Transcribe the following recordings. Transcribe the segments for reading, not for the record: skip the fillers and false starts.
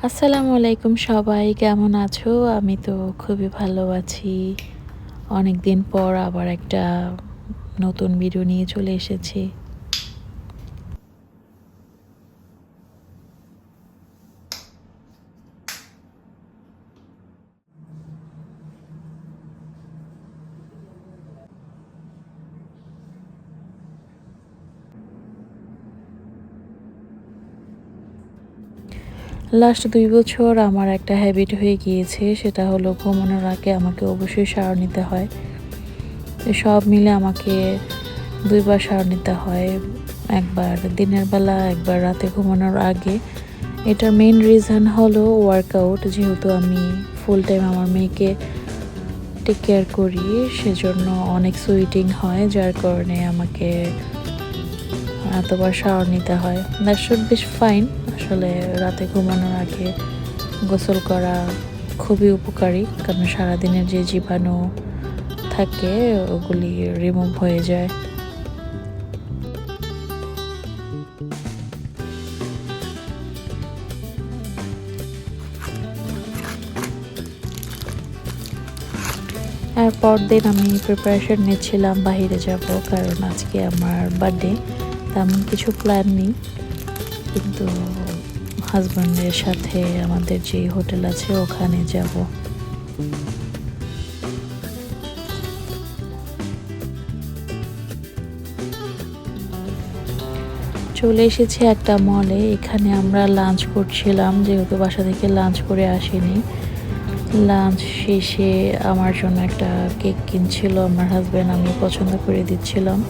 আসসালামু আলাইকুম সবাই কেমন আছো? আমি তো খুবই ভালো আছি। অনেক দিন পর আবার একটা নতুন ভিডিও নিয়ে চলে এসেছি। লাস্ট ২ বছর আমার একটা হ্যাবিট হয়ে গিয়েছে, সেটা হলো ঘুমানোর আগে আমাকে অবশ্যই শাওয়ার নিতে হয়। সব মিলে আমাকে ২ বার শাওয়ার নিতে হয়। একবার দিনের বেলা, একবার রাতে ঘুমানোর আগে। এটার মেইন রিজন হলো ওয়ার্কআউট। যেহেতু আমি ফুল টাইম আমার মেয়েকে টেক কেয়ার করি, সেজন্য অনেক সুইটিং হয়, যার কারণে আমাকে এতবার শাওয়ার নিতে হয়। That should be fine. আসলে রাতে ঘুমানোর আগে গোসল করা খুবই উপকারী, কারণ সারাদিনের যে জীবাণু থাকে ওগুলি রিমুভ হয়ে যায়। আর পরদিন আমি প্রিপারেশন নিচ্ছিলাম বাইরে যাব, কারণ আজকে আমার বার্থডে। তেমন কিছু প্ল্যান নেই, কিন্তু হাজব্যান্ডের সাথে আমাদের যে হোটেল আছে ওখানে যাব। চলে এসেছি একটা মলে। এখানে আমরা লাঞ্চ করছিলাম, যেহেতু বাসা থেকে লাঞ্চ করে আসিনি। লাঞ্চ শেষে আমার জন্য একটা কেক কিনছিল আমার হাজব্যান্ড, আমি পছন্দ করে দিচ্ছিলাম।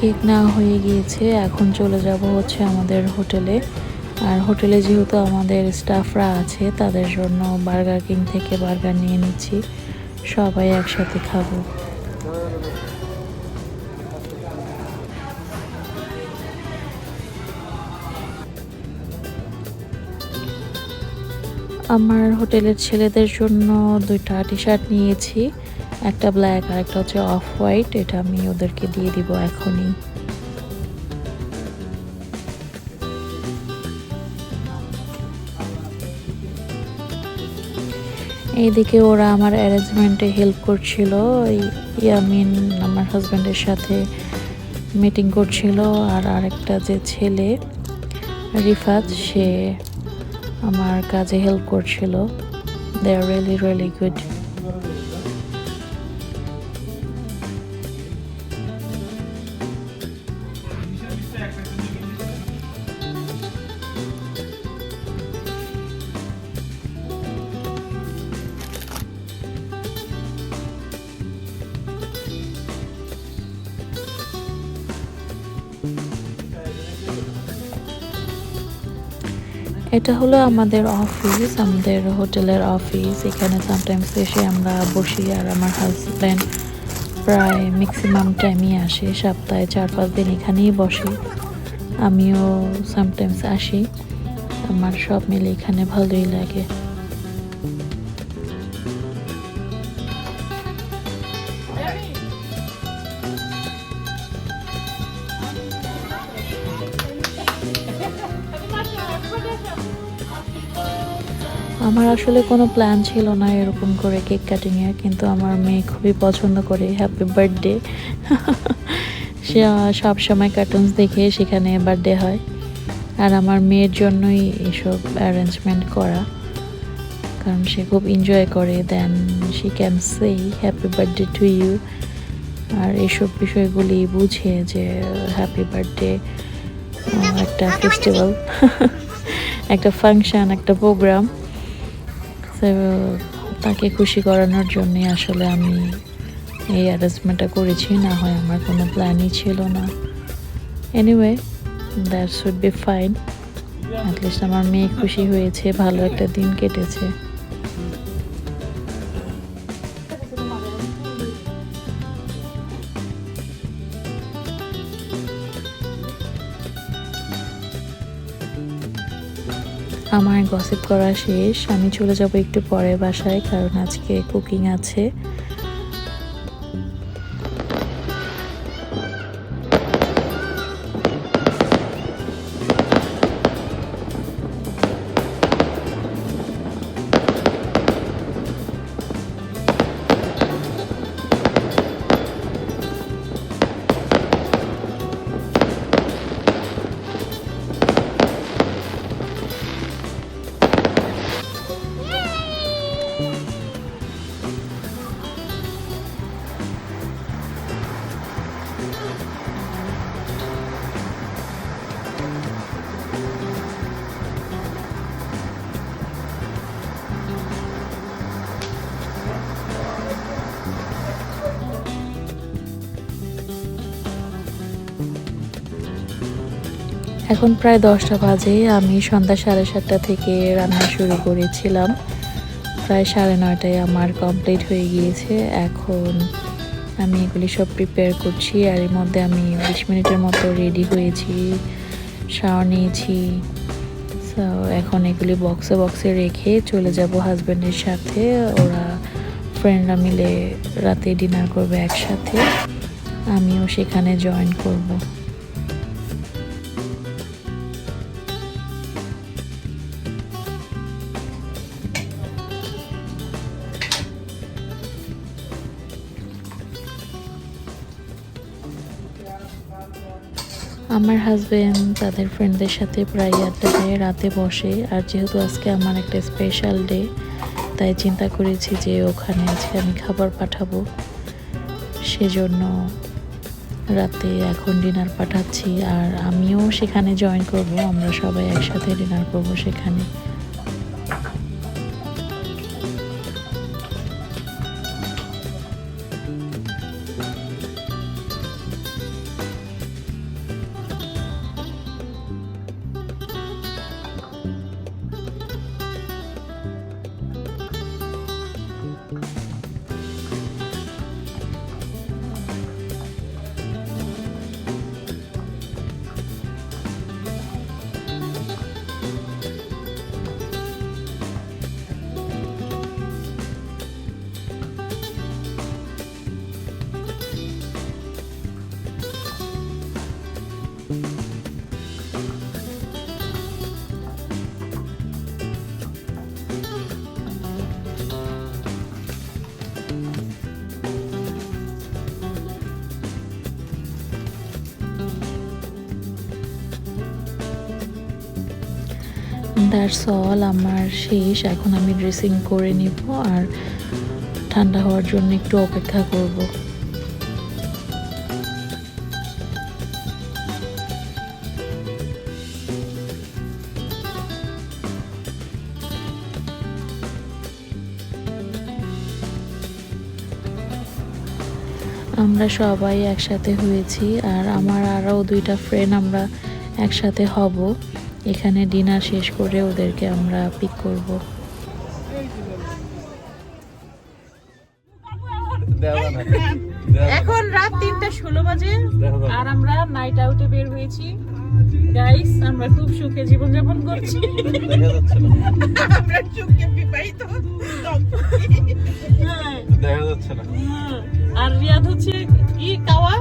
কেক নেওয়া হয়ে গিয়েছে, এখন চলে যাব হচ্ছে আমাদের হোটেলে। আর হোটেলে যেহেতু আমাদের স্টাফরা আছে, তাদের জন্য বার্গার কিং থেকে বার্গার নিয়ে নিচ্ছি, সবাই একসাথে খাবো। আমার হোটেলের ছেলেদের জন্য 2টা টি শার্ট নিয়েছি, একটা ব্ল্যাক আর একটা হচ্ছে অফ হোয়াইট। এটা আমি ওদেরকে দিয়ে দিব এখনই। এইদিকে ওরা আমার অ্যারেঞ্জমেন্টে হেল্প করছিল। ইয়ামিন আমার হাজব্যান্ডের সাথে মিটিং করছিল, আর আরেকটা যে ছেলে রিফাত, সে আমার কাজে হেল্প করছিল। দে আর রিয়েলি রিয়েলি গুড। এটা হলো আমাদের অফিস, আমাদের হোটেলের অফিস। এখানে সামটাইমস এসে আমরা বসি, আর আমার হাজব্যান্ড প্রায় ম্যাক্সিমাম টাইমই আসে, সপ্তাহে 4-5 দিন এখানেই বসে। আমিও সামটাইমস আসি। আমার সব মিলে এখানে ভালোই লাগে। আমার আসলে কোনো প্ল্যান ছিল না এরকম করে কেক কাটিংয়ের, কিন্তু আমার মেয়ে খুবই পছন্দ করে হ্যাপি বার্থডে। সে সব সময় কার্টুনস দেখে সেখানে বার্থডে হয়, আর আমার মেয়ের জন্যই এসব অ্যারেঞ্জমেন্ট করা, কারণ সে খুব এনজয় করে। Then she can say happy birthday to you, আর এসব বিষয়গুলি বুঝে যে হ্যাপি বার্থডে একটা ফেস্টিভ্যাল, একটা ফাংশন, একটা প্রোগ্রাম। তো তাকে খুশি করানোর জন্যই আসলে আমি এই অ্যারেঞ্জমেন্টটা করেছি, না হয় আমার কোনো প্ল্যানই ছিল না। Anyway, that should be fine. At least আমার মেয়ে খুশি হয়েছে, ভালো একটা দিন কেটেছে। আমার গসিপ করা শেষ, আমি চলে যাব একটু পরে বাসায়, কারণ আজকে কুকিং আছে। এখন প্রায় 10টা বাজে। আমি সন্ধ্যা 7:30 থেকে রান্না শুরু করেছিলাম, প্রায় 9:30টায় আমার কমপ্লিট হয়ে গিয়েছে। এখন আমি এগুলি সব প্রিপেয়ার করছি, আর এর মধ্যে আমি 20 মিনিটের মতো রেডি হয়েছি, শাওয়ার নিয়েছি। সো এখন এগুলি বক্সে বক্সে রেখে চলে যাব হাজব্যান্ডের সাথে। ওরা ফ্রেন্ডরা মিলে রাতে ডিনার করবে একসাথে, আমিও সেখানে জয়েন করব। আমার হাজব্যান্ড তাদের ফ্রেন্ডদের সাথে প্রায় আড্ডা দেয়, রাতে বসে। আর যেহেতু আজকে আমার একটা স্পেশাল ডে, তাই চিন্তা করেছি যে ওখানে আজকে আমি খাবার পাঠাবো, সেজন্য রাতে এখন ডিনার পাঠাচ্ছি। আর আমিও সেখানে জয়েন করব, আমরা সবাই একসাথে ডিনার করব সেখানে। দ্যাটস অল, আমার শেষ। এখন আমি ড্রেসিং করে নিব আর ঠান্ডা হওয়ার জন্য একটু অপেক্ষা করব। আমরা সবাই একসাথে হয়েছি, আর আমার আরও 2টা ফ্রেন্ড আমরা একসাথে হব। এখানে ডিনার শেষ করে ওদেরকে আমরা পিক করব। এখন রাত 3:16 বাজে আর আমরা নাইট আউটে বের হয়েছি। গাইস, আমরা খুব সুখে জীবনযাপন করছি। আমরা সুখে বিবাহিত দম্পতি। দেখা যাচ্ছে না। আর রিয়াদ হচ্ছে কি কাওয়া?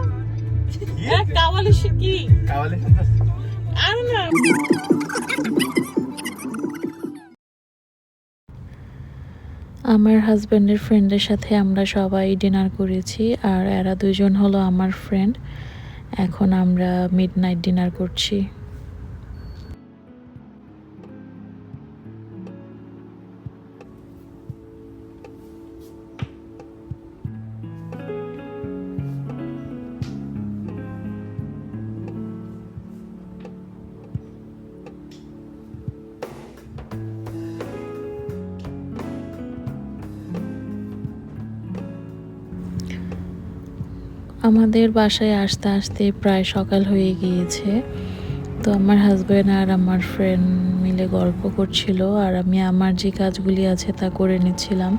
কাওয়ালি কি? কাওয়ালি আর না। আমার হাজব্যান্ডের ফ্রেন্ডের সাথে আমরা সবাই ডিনার করেছি, আর এরা 2জন হলো আমার ফ্রেন্ড। এখন আমরা মিডনাইট ডিনার করছি। আমাদের বাসায় আসতে আসতে প্রায় সকাল হয়ে গিয়েছে। তো আমার হাজব্যান্ড আর আমার ফ্রেন্ড মিলে গল্প করছিল আর আমি আমার যে কাজগুলি আছে তা করে নিচ্ছিলাম।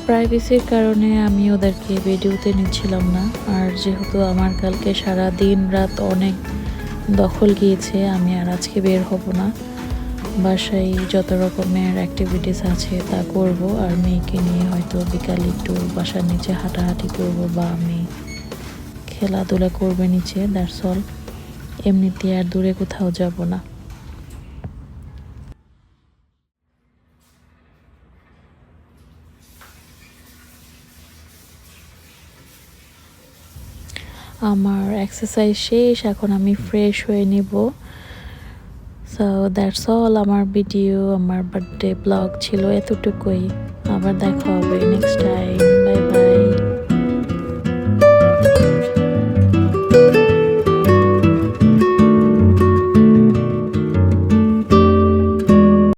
প্রাইভেসির কারণে আমি ওদেরকে ভিডিওতে নিচ্ছিলাম না। আর যেহেতু আমার কালকে সারা দিন রাত অনেক দখল গিয়েছে, আমি আর আজকে বের হব না। বাসায় যত রকমের অ্যাক্টিভিটিস আছে তা করব, আর মেয়েকে নিয়ে হয়তো বিকালে একটু বাসার নিচে হাঁটাহাঁটি করব বা আমি খেলাধুলা করবে নিচে, দ্যাটস অল। এমনিতে আর দূরে কোথাও যাব না। আমার এক্সারসাইজ শেষ, এখন আমি ফ্রেশ হয়ে নিব। সো দ্যাটস অল, আমার ভিডিও, আমার বার্থডে ব্লগ ছিল এতটুকুই। আবার দেখা হবে নেক্সট টাইম।